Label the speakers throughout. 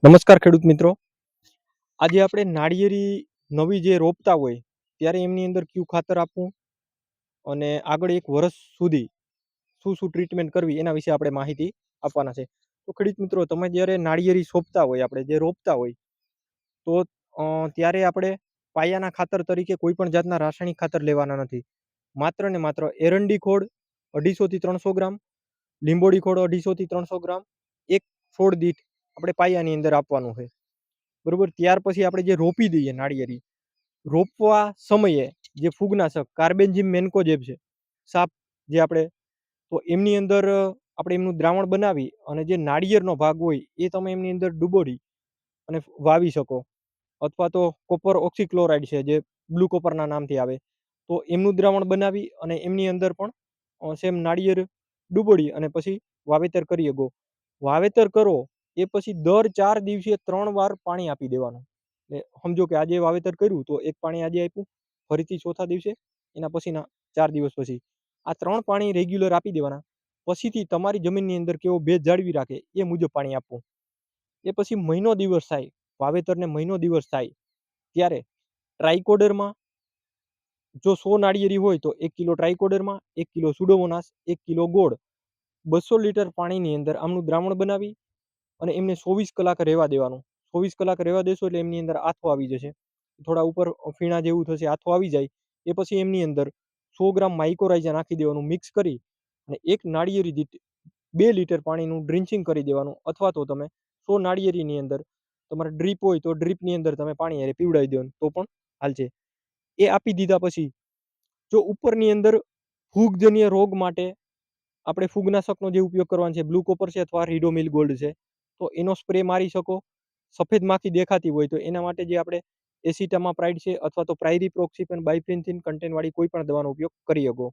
Speaker 1: નમસ્કાર ખેડૂત મિત્રો. આજે આપણે નાળિયેરી નવી જે રોપતા હોય ત્યારે એમની અંદર કયું ખાતર આપવું અને આગળ એક વર્ષ સુધી શું શું ટ્રીટમેન્ટ કરવી એના વિશે આપણે માહિતી આપવાના છે. તો ખેડૂત મિત્રો, તમે જ્યારે નાળિયેરી સોંપતા હોય, આપણે જે રોપતા હોય, તો ત્યારે આપણે પાયાના ખાતર તરીકે કોઈ પણ જાતના રાસાયણિક ખાતર લેવાના નથી. માત્ર ને માત્ર એરંડી ખોળ 250 થી 300 ગ્રામ, લીંબોડી ખોળ 250 થી 300 ગ્રામ એક છોડ દીઠ આપણે પાયાની અંદર આપવાનું છે. બરોબર. ત્યાર પછી આપણે જે રોપી દઈએ નાળિયેરી, રોપવા સમયે જે ફૂગનાશક કાર્બેન્ઝિમ મેન્કોજેબ છે, સાપ જે આપણે, તો એમની અંદર આપણે એમનું દ્રાવણ બનાવી અને જે નાળિયેરનો ભાગ હોય એ તમે એમની અંદર ડુબોડી અને વાવી શકો. અથવા તો કોપર ઓક્સીક્લોરાઇડ છે, જે બ્લુ કોપરના નામથી આવે, તો એમનું દ્રાવણ બનાવી અને એમની અંદર પણ સેમ નાળિયેર ડુબોડી અને પછી વાવેતર કરી શકો. વાવેતર કરો એ પછી દર 4 દિવસે 3 વાર પાણી આપી દેવાનું. એટલે સમજો કે આજે વાવેતર કર્યું તો એક પાણી આજે આપ્યું, ફરીથી ચોથા દિવસે, એના પછીના 4 દિવસ પછી આ 3 પાણી રેગ્યુલર આપી દેવાના. પછીથી તમારી જમીનની અંદર કેવો ભેજ જાળવી રાખે એ મુજબ પાણી આપવું. એ પછી મહિનો દિવસ થાય, વાવેતરને મહિનો દિવસ થાય ત્યારે ટ્રાઇકોડરમાં, જો 100 નાળિયેરી હોય તો 1 કિલો ટ્રાઇકોડરમાં, 1 કિલો સુડોમોનાસ, 1 કિલો ગોળ 200 લીટર પાણીની અંદર આમનું દ્રાવણ બનાવી અને એમને 24 કલાક રહેવા દેવાનું. 24 કલાક રહેવા દેશો એટલે એમની અંદર આથો આવી જશે. થોડા ઉપર ફીણા જેવું થશે, આથો આવી જાય એ પછી એમની અંદર 100 ગ્રામ માઇકોરાઇઝા નાખી દેવાનું, મિક્સ કરી અને એક નાળિયેરી દીઠ 2 લીટર પાણીનું ડ્રિન્ચિંગ કરી દેવાનું. અથવા તો તમે 100 નાળિયેરીની અંદર તમારે ડ્રીપ હોય તો ડ્રીપની અંદર તમે પાણી હારે પીવડાવી દેવાનું તો પણ હાલશે. એ આપી દીધા પછી જો ઉપરની અંદર ફૂગજન્ય રોગ માટે આપણે ફૂગનાશકનો જે ઉપયોગ કરવાનો છે, બ્લુ કોપર છે અથવા રીડોમિલ ગોલ્ડ છે, તો એનો સ્પ્રે મારી શકો. સફેદ માખી દેખાતી હોય તો એના માટે જે આપણે એસિટામાપ્રાઇડ છે અથવા તો પ્રાઇરીપ્રોક્સિફેન બાયફેન્થિન કન્ટેનવાળી કોઈ પણ દવાનો ઉપયોગ કરી શકો.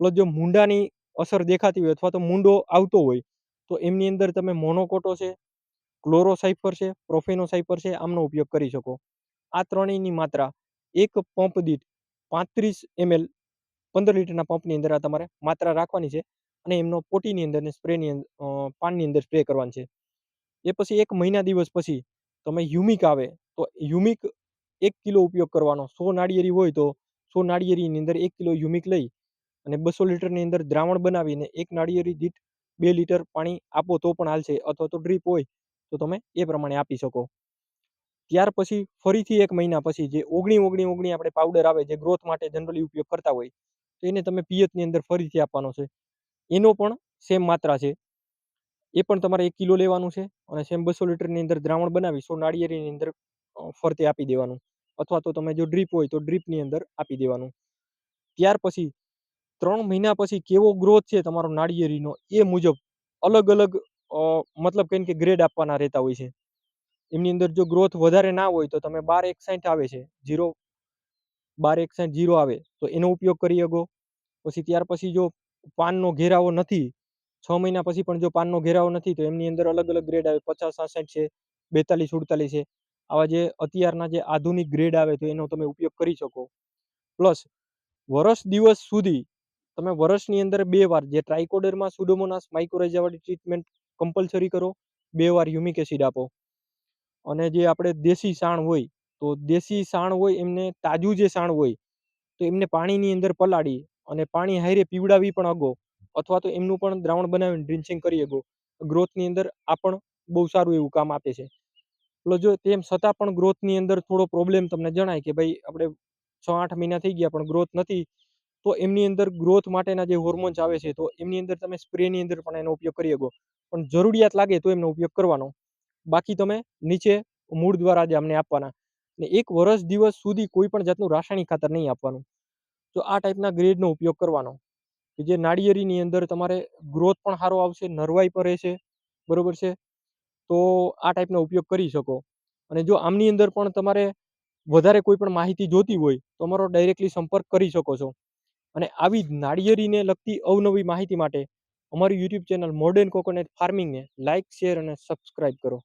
Speaker 1: પ્લસ જો મૂંડાની અસર દેખાતી હોય અથવા તો મૂંડો આવતો હોય તો એમની અંદર તમે મોનોકોટો છે, ક્લોરોસાઇફર છે, પ્રોફેનોસાઇફર છે, આમનો ઉપયોગ કરી શકો. આ ત્રણેયની માત્રા એક પંપ દીઠ 35 ml 15 લીટરના પંપની અંદર આ તમારે માત્રા રાખવાની છે અને એમનો પોટીની અંદર ને સ્પ્રેની પાનની અંદર સ્પ્રે કરવાનું છે. એ પછી 1 મહિના દિવસ પછી તમે હ્યુમિક આવે તો હ્યુમિક 1 કિલો ઉપયોગ કરવાનો. 100 નાળિયેરી હોય તો 100 નાળિયેરીની અંદર 1 કિલો હ્યુમિક લઈ અને 200 લીટરની અંદર દ્રાવણ બનાવીને એક નાળિયેરી દીઠ 2 લીટર પાણી આપો તો પણ હાલશે. અથવા તો ડ્રીપ હોય તો તમે એ પ્રમાણે આપી શકો. ત્યાર પછી ફરીથી 1 મહિના પછી જે 19 આપણે પાવડર આવે, જે ગ્રોથ માટે જનરલી ઉપયોગ કરતા હોય, તો એને તમે પિયતની અંદર ફરીથી આપવાનો છે. એનો પણ સેમ માત્રા છે. એ પણ તમારે 1 કિલો લેવાનું છે અને સેમ 200 લીટરની અંદર દ્રાવણ બનાવી 100 નાળિયેરીની અંદર ફરતે આપી દેવાનું. અથવા તો તમે જો ડ્રીપ હોય તો ડ્રીપની અંદર આપી દેવાનું. ત્યાર પછી 3 મહિના પછી કેવો ગ્રોથ છે તમારો નાળિયેરીનો એ મુજબ અલગ અલગ મતલબ કે ગ્રેડ આપવાના રહેતા હોય છે. એમની અંદર જો ગ્રોથ વધારે ના હોય તો તમે 1261 આવે છે, 1261 આવે તો એનો ઉપયોગ કરી શકો. પછી ત્યાર પછી જો પાનનો ઘેરાવો નથી, 6 મહિના પછી પણ જો પાનનો ઘેરાવો નથી તો એમની અંદર અલગ અલગ ગ્રેડ આવે, 50 66 છે, 42 48 છે. આવા જે અત્યારના જે આધુનિક ગ્રેડ આવે તો એનો તમે ઉપયોગ કરી શકો. પ્લસ વર્ષ દિવસ સુધી તમે વર્ષની અંદર 2 વાર જે ટ્રાઇકોડર્મા, સુડોમોનાસ, માઇકોરાઇઝા વાળી ટ્રીટમેન્ટ કમ્પલસરી કરો. 2 વાર હ્યુમિક એસિડ આપો. અને જે આપણે દેશી સાણ હોય તો દેશી સાણ હોય એમને તાજું જે સાણ હોય તો એમને પાણીની અંદર પલાળી અને પાણી હારે પીવડાવી પણ અગો. અથવા તો એમનું પણ દ્રાવણ બનાવીને ડ્રિન્ચિંગ કરી અગો. ગ્રોથની અંદર આ પણ બહુ સારું એવું કામ આપે છે. એટલે જો તેમ છતાં પણ ગ્રોથની અંદર થોડો પ્રોબ્લેમ તમને જણાય કે ભાઈ આપણે 6-8 મહિના થઈ ગયા પણ ગ્રોથ નથી, તો એમની અંદર ગ્રોથ માટેના જે હોર્મોન્સ આવે છે તો એમની અંદર તમે સ્પ્રેની અંદર પણ એનો ઉપયોગ કરી શકો. પણ જરૂરિયાત લાગે તો એમનો ઉપયોગ કરવાનો. બાકી તમે નીચે મૂળ દ્વારા જ અમને આપવાના. ને 1 વર્ષ દિવસ સુધી કોઈ પણ જાતનું રાસાયણિક ખાતર નહીં આપવાનું. તો આ ટાઈપના ગ્રેડનો ઉપયોગ કરવાનો કે જે નાળિયેરીની અંદર તમારે ગ્રોથ પણ સારો આવશે, નરવાઈ પણ રહેશે. બરોબર છે. તો આ ટાઈપનો ઉપયોગ કરી શકો. અને જો આમની અંદર પણ તમારે વધારે કોઈ પણ માહિતી જોતી હોય તો અમારો ડાયરેક્ટલી સંપર્ક કરી શકો છો. અને આવી જ નાળિયેરીને લગતી અવનવી માહિતી માટે અમારી યુટ્યુબ ચેનલ મોડર્ન કોકોનટ ફાર્મિંગને લાઇક, શેર અને સબસ્ક્રાઇબ કરો.